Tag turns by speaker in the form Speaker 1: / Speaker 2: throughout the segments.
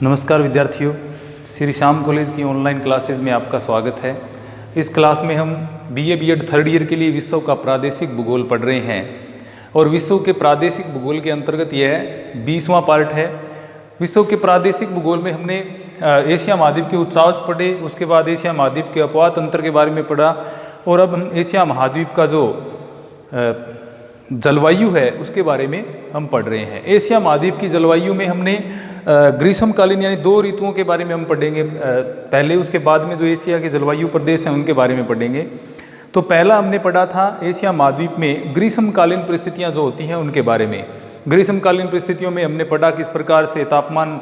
Speaker 1: नमस्कार विद्यार्थियों, श्री श्याम कॉलेज की ऑनलाइन क्लासेज में आपका स्वागत है। इस क्लास में हम बीए बीएड थर्ड ईयर के लिए विश्व का प्रादेशिक भूगोल पढ़ रहे हैं और विश्व के प्रादेशिक भूगोल के अंतर्गत यह 20वां पार्ट है। विश्व के प्रादेशिक भूगोल में हमने एशिया महाद्वीप के उच्चावच पढ़े, उसके बाद एशिया महाद्वीप के अपवाह तंत्र के बारे में पढ़ा और अब हम एशिया महाद्वीप का जो जलवायु है उसके बारे में हम पढ़ रहे हैं। एशिया महाद्वीप की जलवायु में हमने ग्रीष्मकालीन यानी 2 ऋतुओं के बारे में हम पढ़ेंगे पहले, उसके बाद में जो एशिया के जलवायु प्रदेश हैं उनके बारे में पढ़ेंगे। तो पहला हमने पढ़ा था एशिया महाद्वीप में ग्रीष्मकालीन परिस्थितियां जो होती हैं उनके बारे में। ग्रीष्मकालीन परिस्थितियों में हमने पढ़ा किस प्रकार से तापमान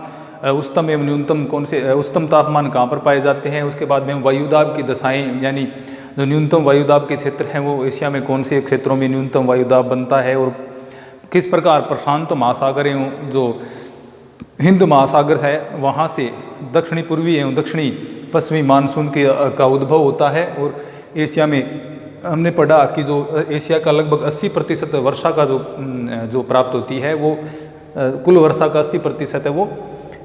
Speaker 1: उच्चतम एवं न्यूनतम कौन से उच्चतम तापमान कहाँ पर पाए जाते हैं। उसके बाद में हम वायुदाब की दशाएँ यानी जो न्यूनतम वायुदाब के क्षेत्र हैं वो एशिया में कौन से क्षेत्रों में न्यूनतम वायुदाब बनता है और किस प्रकार प्रशांत महासागर एवं जो हिंद महासागर है वहाँ से दक्षिणी पूर्वी एवं दक्षिणी पश्चिमी मानसून का उद्भव होता है। और एशिया में हमने पढ़ा कि जो एशिया का लगभग 80% वर्षा का जो प्राप्त होती है वो कुल वर्षा का 80% है वो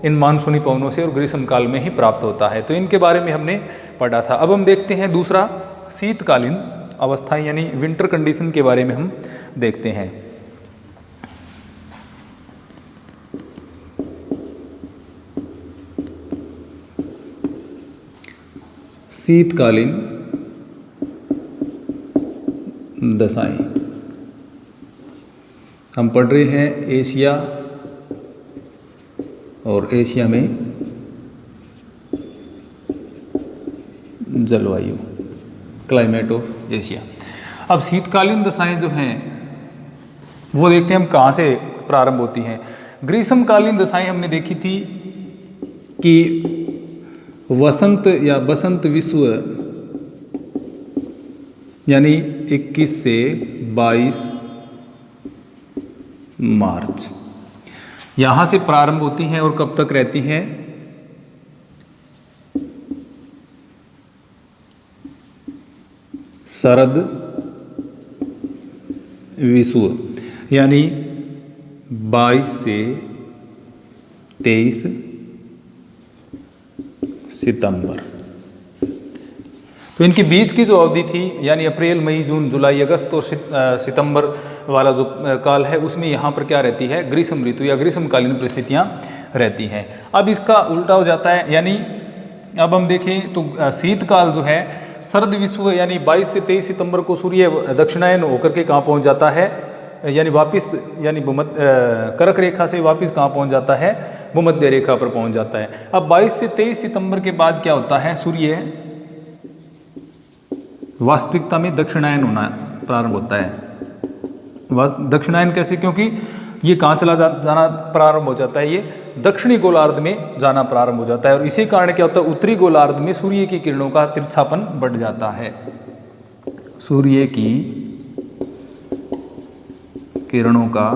Speaker 1: इन मानसूनी पवनों से और ग्रीष्म काल में ही प्राप्त होता है। तो इनके बारे में हमने पढ़ा था। अब हम देखते हैं दूसरा शीतकालीन अवस्थाएं यानी विंटर कंडीशन के बारे में हम देखते हैं। शीतकालीन दशाएं हम पढ़ रहे हैं एशिया और एशिया में जलवायु क्लाइमेट ऑफ एशिया। अब शीतकालीन दशाएं जो हैं वो देखते हैं हम कहाँ से प्रारंभ होती हैं। ग्रीष्मकालीन दशाएं हमने देखी थी कि वसंत या बसंत विश्व यानी 21 से 22 मार्च यहाँ से प्रारंभ होती हैं और कब तक रहती हैं? शरद विषुव यानी 22 से 23 सितंबर। तो इनके बीच की जो अवधि थी यानी अप्रैल मई जून जुलाई अगस्त और सितंबर वाला जो काल है उसमें यहाँ पर क्या रहती है? ग्रीष्म ऋतु या ग्रीष्मकालीन परिस्थितियाँ रहती हैं। अब इसका उल्टा हो जाता है, यानी अब हम देखें तो शीतकाल जो है शरद विषुव यानी 22 से 23 सितंबर को सूर्य दक्षिणायन होकर के कहाँ पहुँच जाता है यानी वापिस यानी कर्क रेखा से वापिस कहाँ पहुँच जाता है? भूमध्य रेखा पर पहुँच जाता है। अब 22 से 23 सितंबर के बाद क्या होता है? सूर्य वास्तविकता में दक्षिणायन होना प्रारंभ होता है। दक्षिणायन कैसे? क्योंकि ये कहाँ जाना प्रारंभ हो जाता है? ये दक्षिणी गोलार्ध में जाना प्रारंभ हो जाता है और इसी कारण क्या होता है? उत्तरी गोलार्ध में सूर्य की किरणों का तिरछापन बढ़ जाता है। सूर्य की किरणों का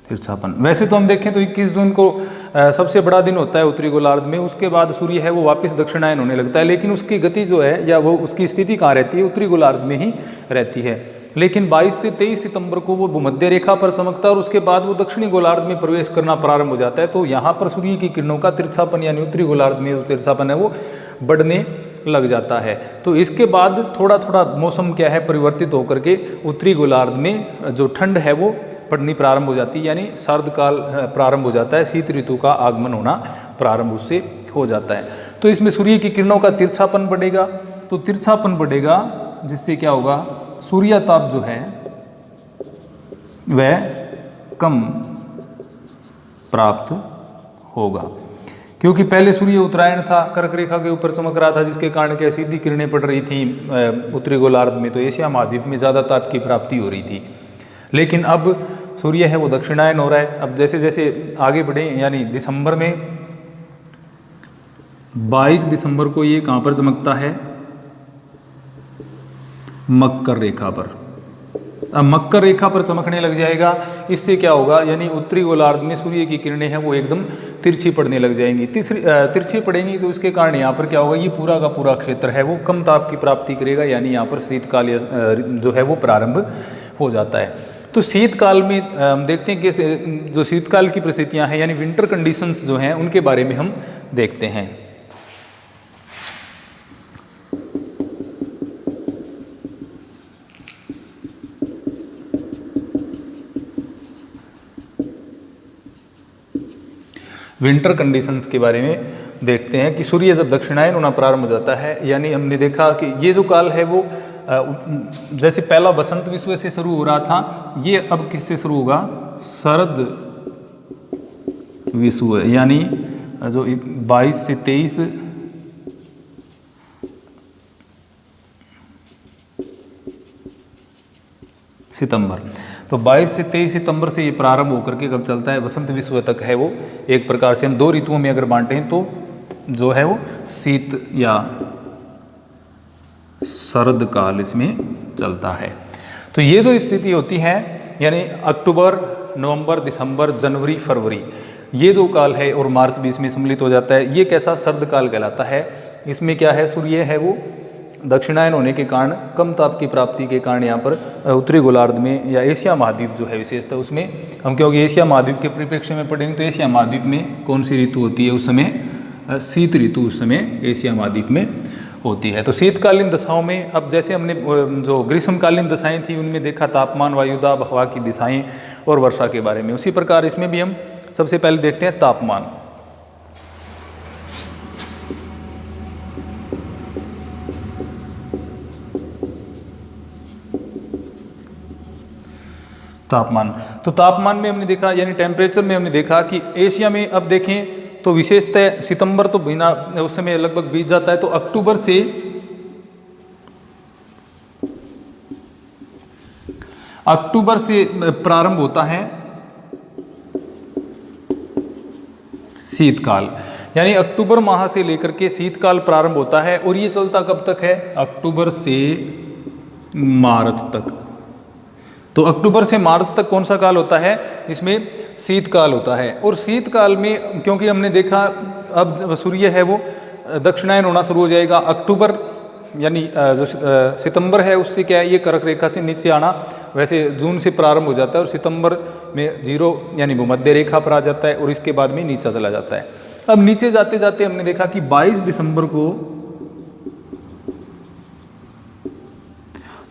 Speaker 1: तिरछापन। वैसे तो हम देखें तो 21 जून को सबसे बड़ा दिन होता है उत्तरी गोलार्ध में, उसके बाद सूर्य है वो वापस दक्षिणायन होने लगता है, लेकिन उसकी गति जो है या वो उसकी स्थिति कहाँ रहती है? उत्तरी गोलार्ध में ही रहती है। लेकिन 22 से 23 सितंबर को वो भूमध्य रेखा पर चमकता है और उसके बाद वो दक्षिणी गोलार्ध में प्रवेश करना प्रारंभ हो जाता है। तो यहाँ पर सूर्य की किरणों का तिरछापन यानी उत्तरी गोलार्ध में जो तिरछापन है वो बढ़ने लग जाता है। तो इसके बाद थोड़ा थोड़ा मौसम क्या है? परिवर्तित होकर के उत्तरी गोलार्ध में जो ठंड है वो पड़नी प्रारंभ हो जाती है, यानी शरद काल प्रारंभ हो जाता है, शीत ऋतु का आगमन होना प्रारंभ उससे हो जाता है। तो इसमें सूर्य की किरणों का तिरछापन बढ़ेगा, तो तिरछापन बढ़ेगा जिससे क्या होगा? सूर्यताप जो है वह कम प्राप्त होगा, क्योंकि पहले सूर्य उत्तरायण था, कर्क रेखा के ऊपर चमक रहा था, जिसके कारण क्या सीधी किरणें पड़ रही थी उत्तरी गोलार्ध में, तो एशिया महाद्वीप में ज़्यादा ताप की प्राप्ति हो रही थी। लेकिन अब सूर्य है वो दक्षिणायन हो रहा है। अब जैसे जैसे आगे बढ़े यानी दिसंबर में 22 दिसंबर को ये कहाँ पर चमकता है? मकर रेखा पर। अब मकर रेखा पर चमकने लग जाएगा, इससे क्या होगा? यानी उत्तरी गोलार्ध में सूर्य की किरणें हैं वो एकदम तिरछी पड़ने लग जाएंगी। तिरछी पड़ेंगी तो इसके कारण यहाँ पर क्या होगा? ये पूरा का पूरा क्षेत्र है वो कम ताप की प्राप्ति करेगा, यानी यहाँ पर शीतकाल जो है वो प्रारंभ हो जाता है। तो शीतकाल में हम देखते हैं कि जो शीतकाल की परिस्थितियां हैं यानी विंटर कंडीशंस जो हैं उनके बारे में हम देखते हैं। विंटर कंडीशंस के बारे में देखते हैं कि सूर्य जब दक्षिणायन होना प्रारंभ हो जाता है, यानी हमने देखा कि ये जो काल है वो जैसे पहला बसंत विषुव से शुरू हो रहा था, ये अब किससे शुरू होगा, शरद विषुव, यानी जो 22 से 23 सितंबर, तो 22 से 23 सितंबर से ये प्रारंभ होकर के कब चलता है, वसंत विषुव तक है वो। एक प्रकार से हम 2 ऋतुओं में अगर बांटें तो जो है वो शीत या शरद काल इसमें चलता है। तो ये जो स्थिति होती है यानी अक्टूबर, नवंबर, दिसंबर, जनवरी, फरवरी, ये जो काल है और मार्च भी इसमें सम्मिलित हो जाता है, ये कैसा शरद काल कहलाता है। इसमें क्या है, सूर्य है वो दक्षिणायन होने के कारण, कम ताप की प्राप्ति के कारण यहाँ पर उत्तरी गोलार्ध में या एशिया महाद्वीप जो है विशेषतः उसमें हम क्योंकि एशिया महाद्वीप के परिप्रेक्ष्य में पढ़ेंगे तो एशिया महाद्वीप में कौन सी ऋतु होती है उस समय, शीत ऋतु उस समय एशिया महाद्वीप में होती है। तो शीतकालीन दशाओं में अब जैसे हमने जो ग्रीष्मकालीन दशाएं थी उनमें देखा तापमान, वायुदाब, हवा की दिशाएं और वर्षा के बारे में, उसी प्रकार इसमें भी हम सबसे पहले देखते हैं तापमान। तापमान, तो तापमान में हमने देखा यानी टेम्परेचर में हमने देखा कि एशिया में अब देखें तो विशेषतः सितंबर तो बिना उस समय लगभग बीत जाता है, तो अक्टूबर से प्रारंभ होता है शीतकाल, यानी अक्टूबर माह से लेकर के शीतकाल प्रारंभ होता है और ये चलता कब तक है, अक्टूबर से मार्च तक। तो अक्टूबर से मार्च तक कौन सा काल होता है, इसमें शीतकाल होता है। और शीतकाल में क्योंकि हमने देखा अब जब सूर्य है वो दक्षिणायन होना शुरू हो जाएगा, अक्टूबर यानी जो सितंबर है उससे क्या है, ये कर्क रेखा से नीचे आना वैसे जून से प्रारंभ हो जाता है और सितंबर में 0 यानी भूमध्य रेखा पर आ जाता है और इसके बाद में नीचा चला जाता है। अब नीचे जाते जाते हमने देखा कि 22 दिसंबर को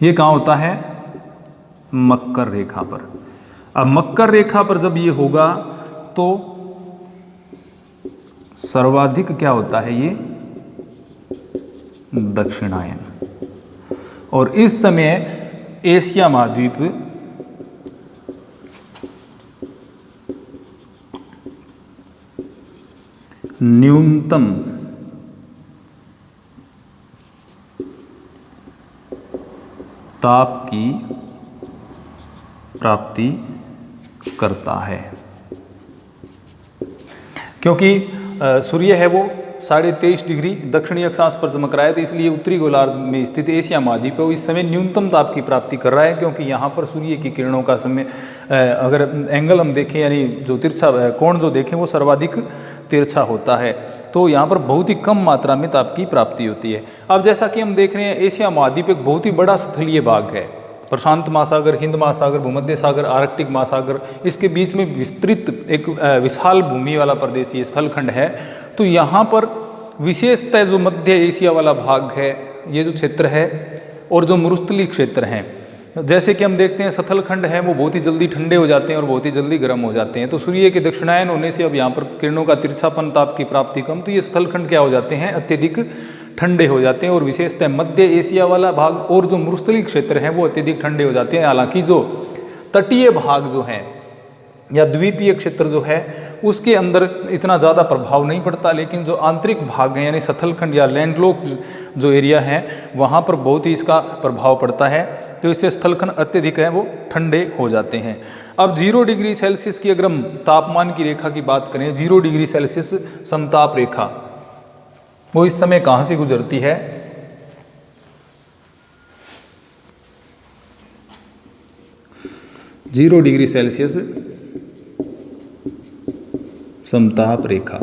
Speaker 1: ये कहाँ होता है, मकर रेखा पर। अब मकर रेखा पर जब ये होगा तो सर्वाधिक क्या होता है, ये दक्षिणायन, और इस समय एशिया महाद्वीप न्यूनतम ताप की प्राप्ति करता है, क्योंकि सूर्य है वो 23.5 डिग्री दक्षिणी अक्षांश पर चमक रहा है, तो इसलिए उत्तरी गोलार्ध में स्थित एशिया महाद्वीप है इस समय न्यूनतम ताप की प्राप्ति कर रहा है, क्योंकि यहाँ पर सूर्य की किरणों का समय अगर एंगल हम देखें यानी जो तिरछा कोण जो देखें वो सर्वाधिक तिरछा होता है, तो यहाँ पर बहुत ही कम मात्रा में ताप की प्राप्ति होती है। अब जैसा कि हम देख रहे हैं एशिया महाद्वीप एक बहुत ही बड़ा स्थलीय भाग है, प्रशांत महासागर, हिंद महासागर, भूमध्य सागर, आर्कटिक महासागर, इसके बीच में विस्तृत एक विशाल भूमि वाला प्रदेश ये स्थलखंड है। तो यहाँ पर विशेषतः जो मध्य एशिया वाला भाग है, ये जो क्षेत्र है, और जो मरुस्थलीय क्षेत्र हैं, जैसे कि हम देखते हैं स्थलखंड है वो बहुत ही जल्दी ठंडे हो जाते हैं और बहुत ही जल्दी गर्म हो जाते हैं। तो सूर्य के दक्षिणायन होने से अब यहाँ पर किरणों का तिरछापन, ताप की प्राप्ति कम, तो ये स्थलखंड क्या हो जाते हैं, अत्यधिक ठंडे हो जाते हैं, और विशेषतः मध्य एशिया वाला भाग और जो मरुस्थलीय क्षेत्र हैं वो अत्यधिक ठंडे हो जाते हैं। हालांकि जो तटीय भाग जो है या द्वीपीय क्षेत्र जो है उसके अंदर इतना ज़्यादा प्रभाव नहीं पड़ता, लेकिन जो आंतरिक भाग है यानी स्थलखंड या लैंडलॉक्ड जो एरिया है वहाँ पर बहुत ही इसका प्रभाव पड़ता है, तो इससे स्थलखंड अत्यधिक है वो ठंडे हो जाते हैं। अब 0 डिग्री सेल्सियस की अगर हम तापमान की रेखा की बात करें, 0 डिग्री सेल्सियस समताप रेखा वो इस समय कहाँ से गुजरती है, जीरो डिग्री सेल्सियस समताप रेखा।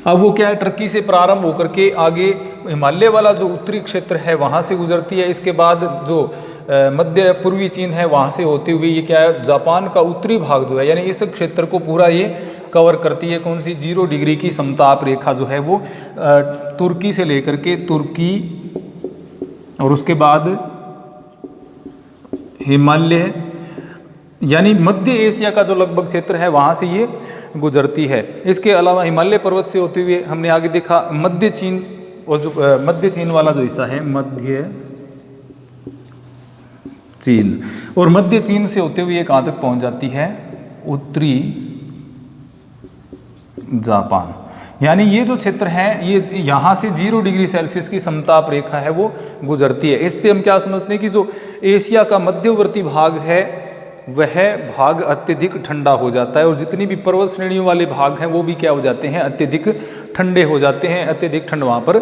Speaker 1: अब वो क्या है, टर्की से प्रारंभ होकर के आगे हिमालय वाला जो उत्तरी क्षेत्र है वहाँ से गुजरती है, इसके बाद जो मध्य पूर्वी चीन है वहाँ से होते हुए ये क्या है, जापान का उत्तरी भाग जो है, यानी इस क्षेत्र को पूरा ये कवर करती है। कौन सी? 0 डिग्री की समताप रेखा जो है वो तुर्की से लेकर के तुर्की और उसके बाद हिमालय, यानी मध्य एशिया का जो लगभग क्षेत्र है वहाँ से ये गुजरती है। इसके अलावा हिमालय पर्वत से होते हुए हमने आगे देखा मध्य चीन, और जो मध्य चीन वाला जो हिस्सा है मध्य चीन, और मध्य चीन से होते हुए कहाँ तक पहुँच जाती है? उत्तरी जापान। यानी ये जो क्षेत्र है ये यहाँ से 0 डिग्री सेल्सियस की समताप रेखा है वो गुजरती है। इससे हम क्या समझते हैं कि जो एशिया का मध्यवर्ती भाग है वह भाग अत्यधिक ठंडा हो जाता है, और जितनी भी पर्वत श्रेणियों वाले भाग हैं वो भी क्या हो जाते हैं? अत्यधिक ठंडे हो जाते हैं, अत्यधिक ठंड वहाँ पर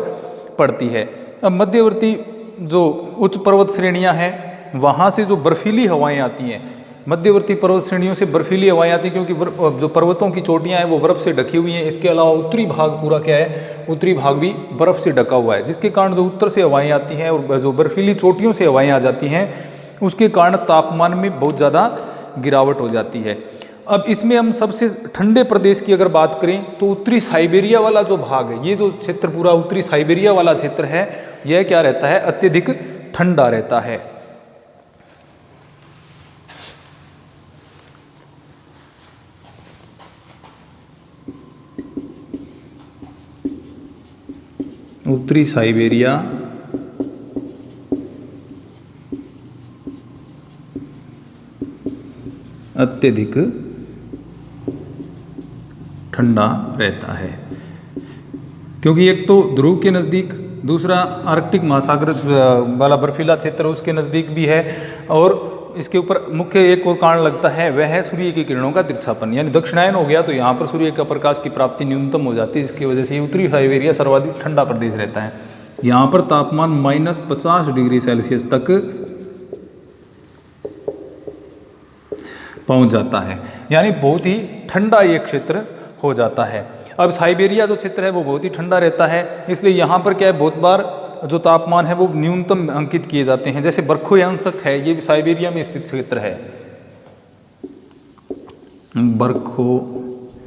Speaker 1: पड़ती है। अब मध्यवर्ती जो उच्च पर्वत श्रेणियाँ हैं वहाँ से जो बर्फीली हवाएं आती हैं, मध्यवर्ती पर्वत श्रेणियों से बर्फीली हवाएं आती हैं, क्योंकि जो पर्वतों की चोटियां हैं वो बर्फ़ से ढकी हुई हैं। इसके अलावा उत्तरी भाग पूरा क्या है? उत्तरी भाग भी बर्फ़ से ढका हुआ है, जिसके कारण जो उत्तर से हवाएं आती हैं और जो बर्फीली चोटियों से हवाएं आ जाती हैं उसके कारण तापमान में बहुत ज़्यादा गिरावट हो जाती है। अब इसमें हम सबसे ठंडे प्रदेश की अगर बात करें तो उत्तरी साइबेरिया वाला जो भाग है, ये जो क्षेत्र पूरा उत्तरी साइबेरिया वाला क्षेत्र है, यह क्या रहता है? अत्यधिक ठंडा रहता है। उत्तरी साइबेरिया अत्यधिक ठंडा रहता है, क्योंकि एक तो ध्रुव के नज़दीक, दूसरा आर्कटिक महासागर वाला बर्फीला क्षेत्र उसके नज़दीक भी है, और इसके ऊपर मुख्य एक और कारण लगता है वह है सूर्य की किरणों का तिरछापन, यानी दक्षिणायन हो गया तो यहाँ पर सूर्य का प्रकाश की प्राप्ति न्यूनतम हो जाती है। इसकी वजह से उत्तरी साइबेरिया सर्वाधिक ठंडा प्रदेश रहता है। यहाँ पर तापमान -50 डिग्री सेल्सियस तक पहुँच जाता है, यानी बहुत ही ठंडा ये क्षेत्र हो जाता है। अब साइबेरिया जो क्षेत्र है वो बहुत ही ठंडा रहता है, इसलिए यहाँ पर क्या है, बहुत बार जो तापमान है वो न्यूनतम अंकित किए जाते हैं। जैसे बर्खोयांसक है, ये भी साइबेरिया में स्थित क्षेत्र है, बर्खोयांस्क,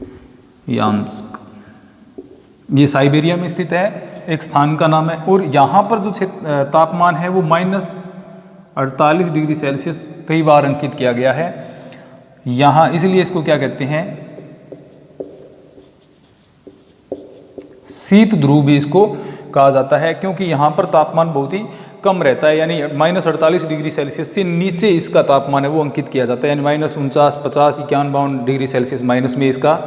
Speaker 1: ये साइबेरिया में स्थित है, एक स्थान का नाम है। और यहाँ पर जो तापमान है वो -48 डिग्री सेल्सियस कई बार अंकित किया गया है यहाँ, इसलिए इसको क्या कहते हैं? शीत ध्रुव भी इसको कहा जाता है, क्योंकि यहाँ पर तापमान बहुत ही कम रहता है, यानी -48 डिग्री सेल्सियस से नीचे इसका तापमान है वो अंकित किया जाता है, यानी -49, 50, 51 डिग्री सेल्सियस माइनस में इसका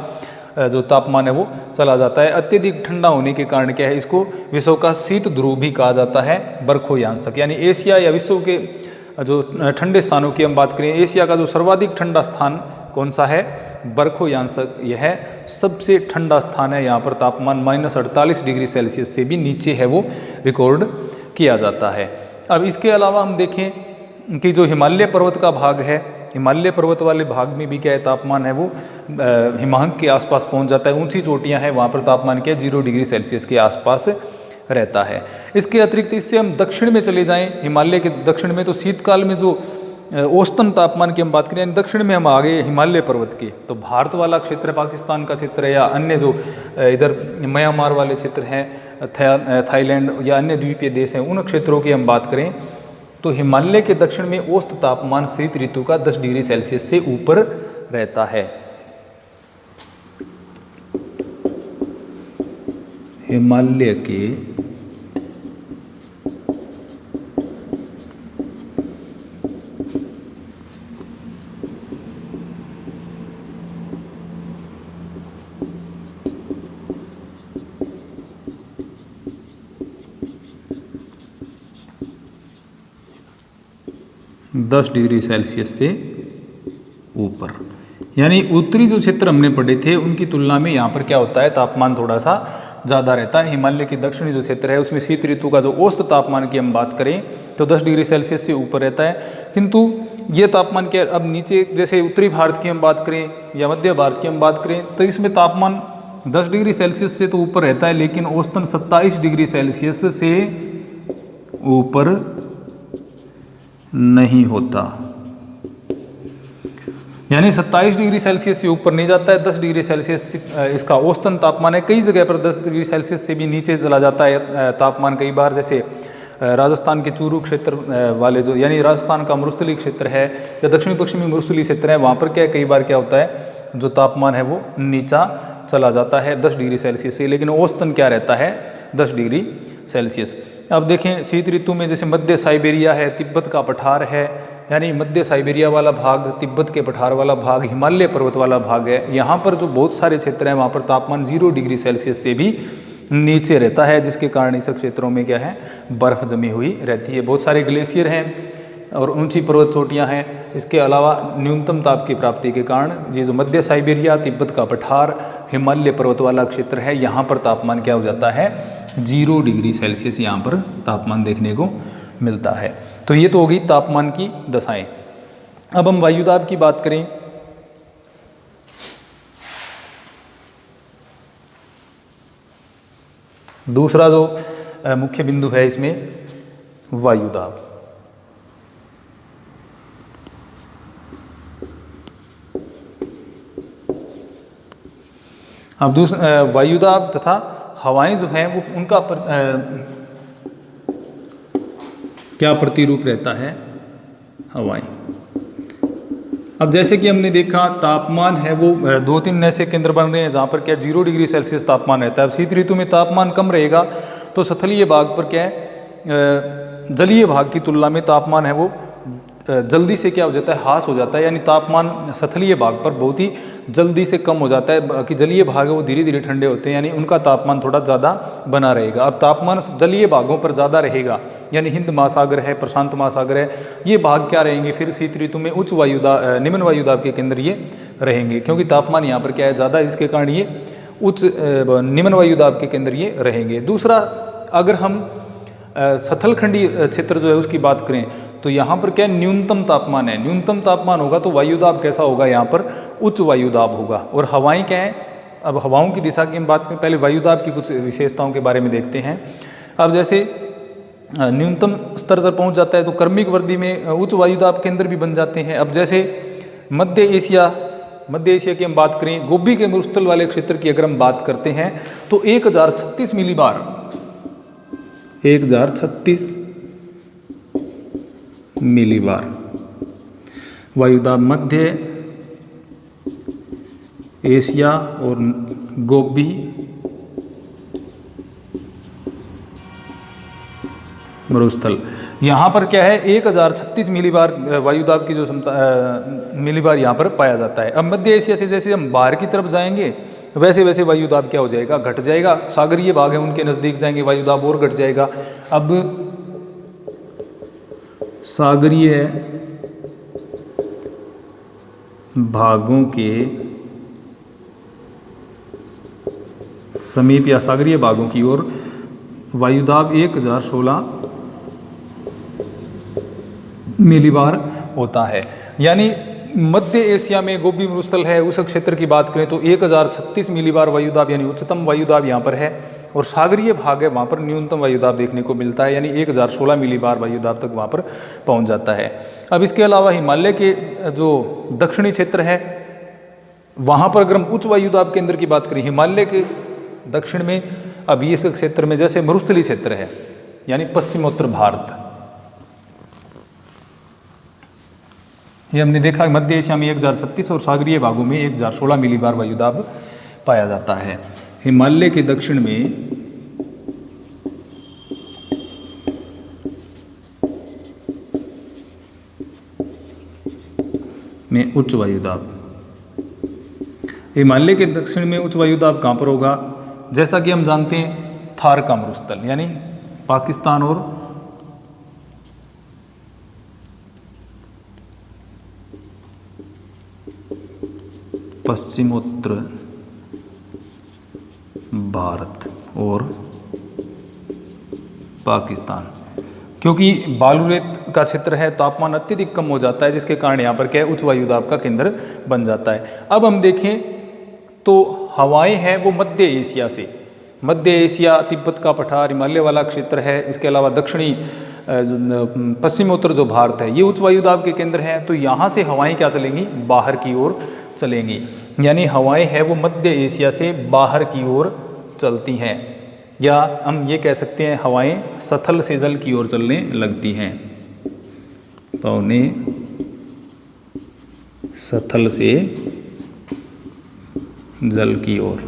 Speaker 1: जो तापमान है वो चला जाता है। अत्यधिक ठंडा होने के कारण क्या है, इसको विश्व का शीत ध्रुव भी कहा जाता है, बर्खोयांसक। यानी एशिया या विश्व के जो ठंडे स्थानों की हम बात करें, एशिया का जो सर्वाधिक ठंडा स्थान कौन सा है? बर्खोयांसक। यह सबसे ठंडा स्थान है, यहाँ पर तापमान -48 डिग्री सेल्सियस से भी नीचे है वो रिकॉर्ड किया जाता है। अब इसके अलावा हम देखें कि जो हिमालय पर्वत का भाग है, हिमालय पर्वत वाले भाग में भी क्या है, तापमान है वो हिमांक के आसपास पहुँच जाता है। ऊंची चोटियाँ हैं वहाँ पर तापमान क्या है, 0 डिग्री सेल्सियस के आसपास रहता है। इसके अतिरिक्त इससे हम दक्षिण में चले जाएं, हिमालय के दक्षिण में, तो शीतकाल में जो औसतन तापमान की हम बात करें, दक्षिण में हम आ गए हिमालय पर्वत के, तो भारत वाला क्षेत्र, पाकिस्तान का क्षेत्र है, या अन्य जो इधर म्यांमार वाले क्षेत्र हैं, थाईलैंड या अन्य द्वीपीय देश हैं, उन क्षेत्रों की हम बात करें तो हिमालय के दक्षिण में औसत तापमान शीत ऋतु का 10 डिग्री सेल्सियस से ऊपर रहता है। हिमालय के दस डिग्री सेल्सियस से ऊपर, यानी उत्तरी जो क्षेत्र हमने पढ़े थे उनकी तुलना में यहाँ पर क्या होता है, तापमान थोड़ा सा ज़्यादा रहता है। हिमालय के दक्षिणी जो क्षेत्र है उसमें शीत ऋतु का जो औसत तापमान की हम बात करें तो 10 डिग्री सेल्सियस से ऊपर रहता है। किंतु ये तापमान क्या, अब नीचे जैसे उत्तरी भारत की हम बात करें या मध्य भारत की हम बात करें तो इसमें तापमान 10 डिग्री सेल्सियस से तो ऊपर रहता है, लेकिन औसतन 27 डिग्री सेल्सियस से ऊपर नहीं होता, यानी 27 डिग्री सेल्सियस से ऊपर नहीं जाता है। 10 डिग्री सेल्सियस इसका औसतन तापमान है। कई जगह पर 10 डिग्री सेल्सियस से भी नीचे चला जाता है तापमान कई बार, जैसे राजस्थान के चूरू क्षेत्र वाले जो, यानी राजस्थान का मरुस्थलीय क्षेत्र है या दक्षिणी पश्चिमी मरुस्थलीय क्षेत्र है, वहाँ पर क्या कई बार क्या होता है, जो तापमान है वो नीचा चला जाता है 10 डिग्री सेल्सियस से, लेकिन औसतन क्या रहता है, 10 डिग्री सेल्सियस। अब देखें शीत ऋतु में जैसे मध्य साइबेरिया है, तिब्बत का पठार है, यानी मध्य साइबेरिया वाला भाग, तिब्बत के पठार वाला भाग, हिमालय पर्वत वाला भाग है, यहाँ पर जो बहुत सारे क्षेत्र हैं वहाँ पर तापमान 0 डिग्री सेल्सियस से भी नीचे रहता है, जिसके कारण इस क्षेत्रों में क्या है, बर्फ़ जमी हुई रहती है। बहुत सारे ग्लेशियर हैं और ऊंची पर्वत चोटियाँ हैं। इसके अलावा न्यूनतम ताप की प्राप्ति के कारण ये जो मध्य साइबेरिया, तिब्बत का पठार, हिमालय पर्वत वाला क्षेत्र है, यहाँ पर तापमान क्या हो जाता है, 0 डिग्री सेल्सियस यहाँ पर तापमान देखने को मिलता है। तो ये तो होगी तापमान की दशाएं। अब हम वायुदाब की बात करें। दूसरा जो मुख्य बिंदु है इसमें, वायुदाब। अब वायुदाब तथा हवाएं जो हैं वो उनका क्या प्रतिरूप रहता है, हवाएं। अब जैसे कि हमने देखा तापमान है वो 2-3 ऐसे केंद्र बन रहे हैं जहाँ पर क्या 0 डिग्री सेल्सियस तापमान रहता है। अब शीत ऋतु में तापमान कम रहेगा तो सतलीय भाग पर क्या है, जलीय भाग की तुलना में तापमान है वो जल्दी से क्या हो जाता है, ह्रास हो जाता है, यानी तापमान सतलीय भाग पर बहुत ही जल्दी से कम हो जाता है। कि जलीय भाग है वो धीरे धीरे ठंडे होते हैं, यानी उनका तापमान थोड़ा ज़्यादा बना रहेगा। अब तापमान जलीय भागों पर ज़्यादा रहेगा, यानी हिंद महासागर है, प्रशांत महासागर है, ये भाग क्या रहेंगे फिर शीत ऋतु में उच्च वायुदाब, निम्न वायुदाब के केंद्र ये रहेंगे, क्योंकि तापमान यहाँ पर क्या है, ज़्यादा, इसके कारण ये उच्च निम्न वायुदाब के केंद्र ये रहेंगे। दूसरा, अगर हम सतलखंडी क्षेत्र जो है उसकी बात करें तो यहाँ पर क्या न्यूनतम तापमान है, न्यूनतम तापमान होगा तो वायुदाब कैसा होगा, यहाँ पर उच्च वायुदाब होगा। और हवाएं क्या है, अब हवाओं की दिशा की हम बात करें, पहले वायुदाब की कुछ विशेषताओं के बारे में देखते हैं। अब जैसे न्यूनतम स्तर तक पहुँच जाता है तो क्रमिक वृद्धि में उच्च वायुदाब केंद्र भी बन जाते हैं। अब जैसे मध्य एशिया की हम बात करें, गोबी के मरुस्थल वाले क्षेत्र की अगर हम बात करते हैं तो 1036 मिलीबार, 1036 मिलीबार वायुदाब मध्य एशिया और गोबी मरुस्थल, यहाँ पर क्या है 1036 मिलीबार वायुदाब की जो क्षमता मिलीबार यहाँ पर पाया जाता है। अब मध्य एशिया से जैसे हम बाहर की तरफ जाएंगे वैसे वैसे वायुदाब क्या हो जाएगा, घट जाएगा। सागरीय भाग है उनके नज़दीक जाएंगे वायुदाब और घट जाएगा। अब सागरीय भागों के समीप या सागरीय भागों की ओर वायुदाब 1016 मिलीबार होता है। यानी मध्य एशिया में गोबी मरुस्थल है, उस क्षेत्र की बात करें तो 1036 मिलीबार वायुदाब यानी उच्चतम वायुदाब यहाँ पर है, और सागरीय भाग है वहाँ पर न्यूनतम वायुदाब देखने को मिलता है, यानी 1016 मिलीबार वायुदाब तक वहाँ पर पहुँच जाता है। अब इसके अलावा हिमालय के जो दक्षिणी क्षेत्र है वहाँ पर अगर हम उच्च वायुदाब केंद्र की बात करें, हिमालय के दक्षिण में, अब इस क्षेत्र में जैसे मरुस्थलीय क्षेत्र है यानी पश्चिमोत्तर भारत, ये हमने देखा मध्य एशिया में 1036 और सागरीय भागों में 1016 मिलीबार वायुदाब पाया जाता है। हिमालय के दक्षिण में उच्च वायुदाब, हिमालय के दक्षिण में उच्च वायुदाब कहाँ पर होगा, जैसा कि हम जानते हैं थार का मरुस्थल, यानी पाकिस्तान और पश्चिमोत्तर भारत और पाकिस्तान, क्योंकि बालूरेत का क्षेत्र है, तापमान अत्यधिक कम हो जाता है, जिसके कारण यहाँ पर क्या है उच्च वायुदाब का केंद्र बन जाता है। अब हम देखें तो हवाएं हैं वो मध्य एशिया से, मध्य एशिया, तिब्बत का पठार, हिमालय वाला क्षेत्र है, इसके अलावा दक्षिणी पश्चिमोत्तर जो भारत है ये उच्च वायु दाब के केंद्र हैं, तो यहाँ से हवाएं क्या चलेंगी, बाहर की ओर चलेंगी। यानी हवाएं हैं वो मध्य एशिया से बाहर की ओर चलती हैं, या हम ये कह सकते हैं हवाएं सथल से जल की ओर चलने लगती हैं। पौने सथल से जल की ओर,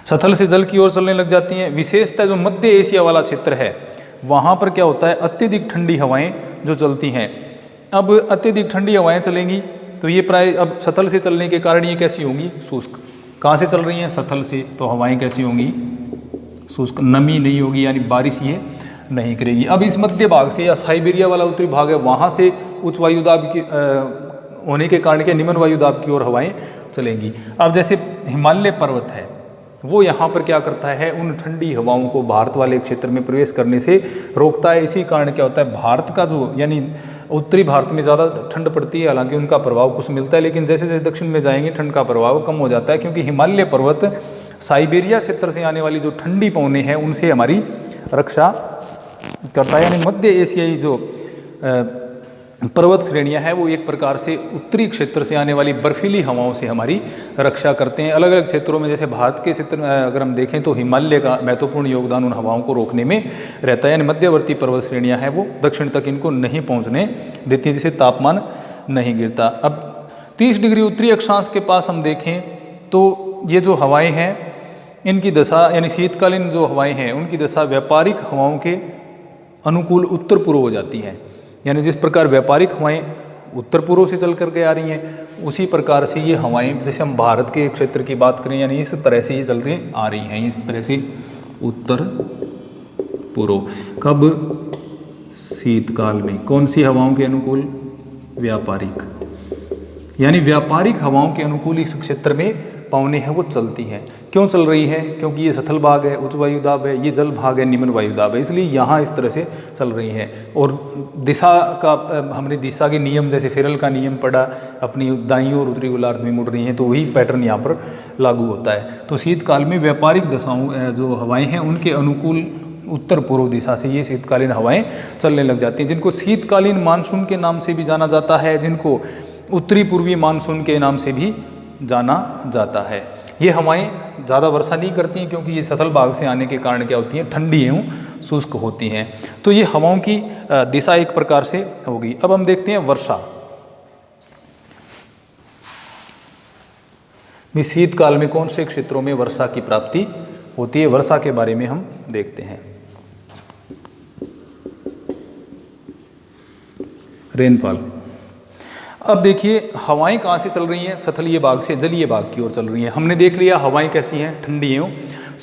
Speaker 1: सथल से जल की ओर चलने लग जाती हैं। विशेषतः जो मध्य एशिया वाला क्षेत्र है वहाँ पर क्या होता है, अत्यधिक ठंडी हवाएं जो चलती हैं। अब अत्यधिक ठंडी हवाएं चलेंगी तो ये प्राय अब सथल से चलने के कारण ये कैसी होंगी, शुष्क। कहाँ से चल रही हैं, सथल से, तो हवाएं कैसी होंगी, शुष्क, नमी नहीं होगी, यानी बारिश ये नहीं करेगी। अब इस मध्य भाग से या साइबेरिया वाला उत्तरी भाग है वहाँ से उच्च वायुदाब की होने के कारण के निम्न वायुदाब की ओर हवाएं चलेंगी। अब जैसे हिमालय पर्वत है वो यहाँ पर क्या करता है, उन ठंडी हवाओं को भारत वाले क्षेत्र में प्रवेश करने से रोकता है। इसी कारण क्या होता है, भारत का जो यानी उत्तरी भारत में ज़्यादा ठंड पड़ती है, हालांकि उनका प्रभाव कुछ मिलता है, लेकिन जैसे जैसे दक्षिण में जाएंगे ठंड का प्रभाव कम हो जाता है, क्योंकि हिमालय पर्वत साइबेरिया क्षेत्र से आने वाली जो ठंडी पवनें हैं उनसे हमारी रक्षा करता है। यानी मध्य एशियाई जो पर्वत श्रेणियां हैं वो एक प्रकार से उत्तरी क्षेत्र से आने वाली बर्फीली हवाओं से हमारी रक्षा करते हैं। अलग अलग क्षेत्रों में, जैसे भारत के क्षेत्र में अगर हम देखें तो हिमालय का महत्वपूर्ण योगदान उन हवाओं को रोकने में रहता है। यानी मध्यवर्ती पर्वत श्रेणियां हैं वो दक्षिण तक इनको नहीं पहुंचने देती हैं, जिससे तापमान नहीं गिरता। अब 30 डिग्री उत्तरी अक्षांश के पास हम देखें तो ये जो हवाएँ हैं इनकी दशा, यानी शीतकालीन जो हवाएँ हैं उनकी दशा व्यापारिक हवाओं के अनुकूल उत्तर पूर्व हो जाती हैं। यानी जिस प्रकार व्यापारिक हवाएं उत्तर पूर्व से चल करके आ रही हैं, उसी प्रकार से ये हवाएं, जैसे हम भारत के क्षेत्र की बात करें, यानी इस तरह से ये चलते आ रही हैं, इस तरह से उत्तर पूर्व। कब, शीतकाल में। कौन सी हवाओं के अनुकूल, व्यापारिक, यानी व्यापारिक हवाओं के अनुकूल इस क्षेत्र में पवनें हैं वो चलती हैं। क्यों चल रही है, क्योंकि ये सथल भाग है, उच्च वायुदाब है, ये जल भाग है, निम्न वायुदाब है, इसलिए यहाँ इस तरह से चल रही हैं। और दिशा का हमने दिशा के नियम, जैसे फेरल का नियम पढ़ा, अपनी दाईं और उत्तरी गोलार्ध में मुड़ रही हैं, तो वही पैटर्न यहाँ पर लागू होता है। तो शीतकाल में व्यापारिक दशाओं जो हवाएँ हैं उनके अनुकूल उत्तर पूर्व दिशा से ये शीतकालीन हवाएँ चलने लग जाती हैं, जिनको शीतकालीन मानसून के नाम से भी जाना जाता है, जिनको उत्तरी पूर्वी मानसून के नाम से भी जाना जाता है। ये हवाएं ज़्यादा वर्षा नहीं करती हैं, क्योंकि ये सथल भाग से आने के कारण क्या होती हैं, ठंडी एवं शुष्क होती हैं। तो ये हवाओं की दिशा एक प्रकार से होगी। अब हम देखते हैं वर्षा। शीतकाल में कौन से क्षेत्रों में वर्षा की प्राप्ति होती है, वर्षा के बारे में हम देखते हैं। रेनफॉल। अब देखिए हवाएं कहाँ से चल रही हैं, सथलीय भाग से जलीय भाग की ओर चल रही हैं। हमने देख लिया हवाएं कैसी हैं, ठंडी एवं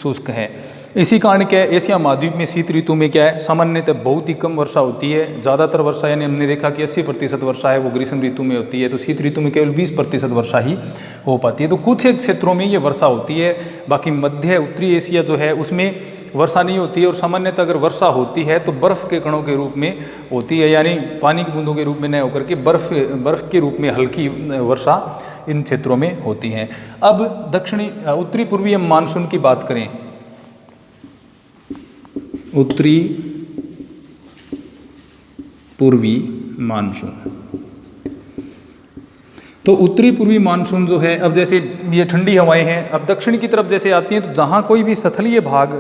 Speaker 1: शुष्क हैं। इसी कारण क्या है, एशिया महाद्वीप में शीत ऋतु में क्या है, सामान्यतः बहुत ही कम वर्षा होती है। ज़्यादातर वर्षा, यानी हमने देखा कि 80% वर्षा है वो ग्रीष्म ऋतु में होती है, तो शीत ऋतु में केवल 20% वर्षा ही हो पाती है। तो कुछ एक क्षेत्रों में ये वर्षा होती है, बाकी मध्य उत्तरी एशिया जो है उसमें वर्षा नहीं होती है। और सामान्यतः अगर वर्षा होती है तो बर्फ़ के कणों के रूप में होती है, यानी पानी की बूंदों के रूप में न होकर के बर्फ़ के रूप में हल्की वर्षा इन क्षेत्रों में होती हैं। अब दक्षिणी उत्तरी पूर्वी हम मानसून की बात करें, उत्तरी पूर्वी मानसून, तो उत्तरी पूर्वी मानसून जो है, अब जैसे ये ठंडी हवाएं हैं, अब दक्षिण की तरफ जैसे आती हैं तो जहाँ कोई भी सथलीय भाग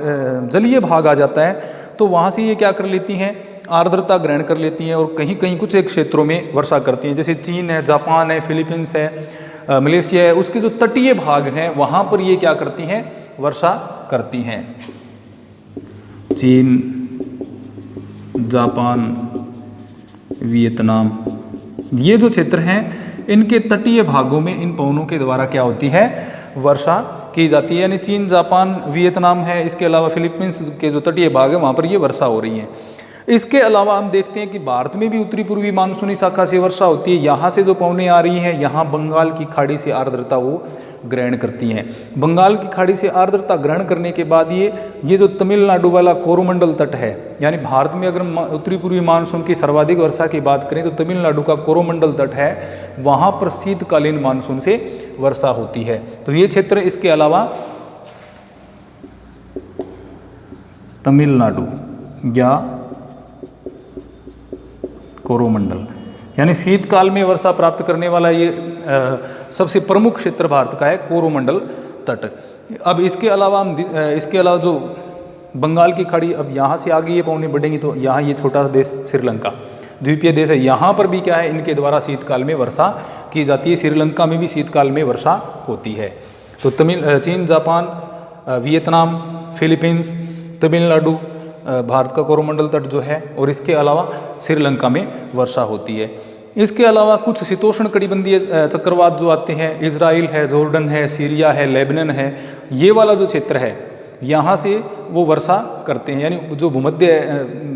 Speaker 1: जलीय भाग आ जाता है तो वहाँ से ये क्या कर लेती हैं, आर्द्रता ग्रहण कर लेती हैं और कहीं कहीं कुछ एक क्षेत्रों में वर्षा करती हैं। जैसे चीन है, जापान है, फिलीपींस है, मलेशिया है, उसके जो तटीय भाग हैं वहाँ पर ये क्या करती हैं, वर्षा करती हैं। चीन, जापान, वियतनाम, ये जो क्षेत्र हैं इनके तटीय भागों में इन पवनों के द्वारा क्या होती है, वर्षा की जाती है। यानी चीन, जापान, वियतनाम है, इसके अलावा फिलीपींस के जो तटीय भाग है वहाँ पर ये वर्षा हो रही है। इसके अलावा हम देखते हैं कि भारत में भी उत्तरी पूर्वी मानसूनी शाखा से वर्षा होती है। यहाँ से जो पवनें आ रही हैं, यहाँ बंगाल की खाड़ी से आर्द्रता वो ग्रहण करती हैं। बंगाल की खाड़ी से आर्द्रता ग्रहण करने के बाद ये जो तमिलनाडु वाला कोरोमंडल तट है, यानी भारत में अगर उत्तरी पूर्वी मानसून की सर्वाधिक वर्षा की बात करें तो तमिलनाडु का कोरोमंडल तट है, वहाँ पर शीतकालीन मानसून से वर्षा होती है। तो ये क्षेत्र, इसके अलावा तमिलनाडु या कोरोमंडल, यानी शीतकाल में वर्षा प्राप्त करने वाला ये सबसे प्रमुख क्षेत्र भारत का है कोरोमंडल तट। अब इसके अलावा जो बंगाल की खाड़ी अब यहाँ से आगे ये पौने बढ़ेंगी, तो यहाँ ये छोटा सा देश श्रीलंका द्वीपीय देश है, यहाँ पर भी क्या है, इनके द्वारा शीतकाल में वर्षा की जाती है। श्रीलंका में भी शीतकाल में वर्षा होती है। तो चीन, Japan, Vietnam, Philippines, Tamil Nadu, Bharat का कोरोमंडल तट जो है, और इसके अलावा श्रीलंका में वर्षा होती है। इसके अलावा कुछ शीतोष्ण कटिबंधीय चक्रवात जो आते हैं, इजराइल है, जॉर्डन है, सीरिया है, लेबनान है, ये वाला जो क्षेत्र है यहाँ से वो वर्षा करते हैं। यानी जो भूमध्य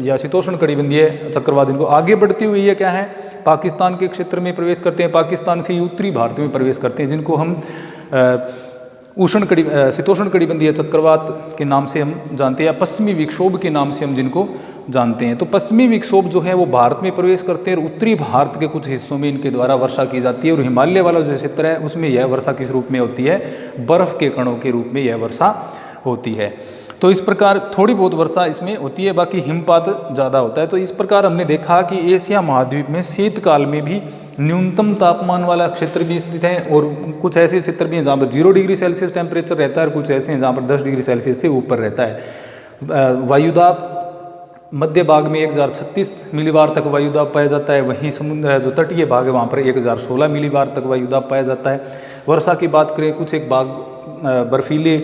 Speaker 1: या शीतोष्ण कटिबंधीय चक्रवात जिनको आगे बढ़ते हुए ये क्या है, पाकिस्तान के क्षेत्र में प्रवेश करते हैं, पाकिस्तान से उत्तरी भारत में प्रवेश करते हैं, जिनको हम शीतोष्ण कटिबंधीय चक्रवात के नाम से हम जानते हैं, या पश्चिमी विक्षोभ के नाम से हम जिनको जानते हैं। तो पश्चिमी विक्षोभ जो है वो भारत में प्रवेश करते हैं और उत्तरी भारत के कुछ हिस्सों में इनके द्वारा वर्षा की जाती है। और हिमालय वाला जो क्षेत्र है उसमें यह वर्षा किस रूप में होती है, बर्फ के कणों के रूप में यह वर्षा होती है। तो इस प्रकार थोड़ी बहुत वर्षा इसमें होती है, बाकी हिमपात ज़्यादा होता है। तो इस प्रकार हमने देखा कि एशिया महाद्वीप में शीतकाल में भी न्यूनतम तापमान वाला क्षेत्र भी स्थित है, और कुछ ऐसे क्षेत्र भी हैं जहाँ पर 0 डिग्री सेल्सियस टेम्परेचर रहता है, और कुछ ऐसे हैं जहाँ पर 10 डिग्री सेल्सियस से ऊपर रहता है। वायुदाब मध्य भाग में 1036 मिलीबार तक वायुदाब पाया जाता है, वहीं समुद्र जो तटीय भाग है वहाँ पर 1016 मिलीबार तक वायुदाब पाया जाता है। वर्षा की बात करें, कुछ एक भाग बर्फीले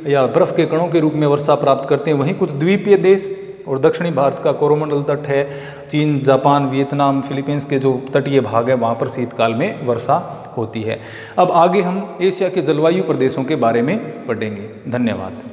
Speaker 1: या बर्फ़ के कणों के रूप में वर्षा प्राप्त करते हैं, वहीं कुछ द्वीपीय देश और दक्षिणी भारत का कोरोमंडल तट है, चीन, जापान, वियतनाम, फिलीपींस के जो तटीय भाग है वहाँ पर शीतकाल में वर्षा होती है। अब आगे हम एशिया के जलवायु प्रदेशों के बारे में पढ़ेंगे। धन्यवाद।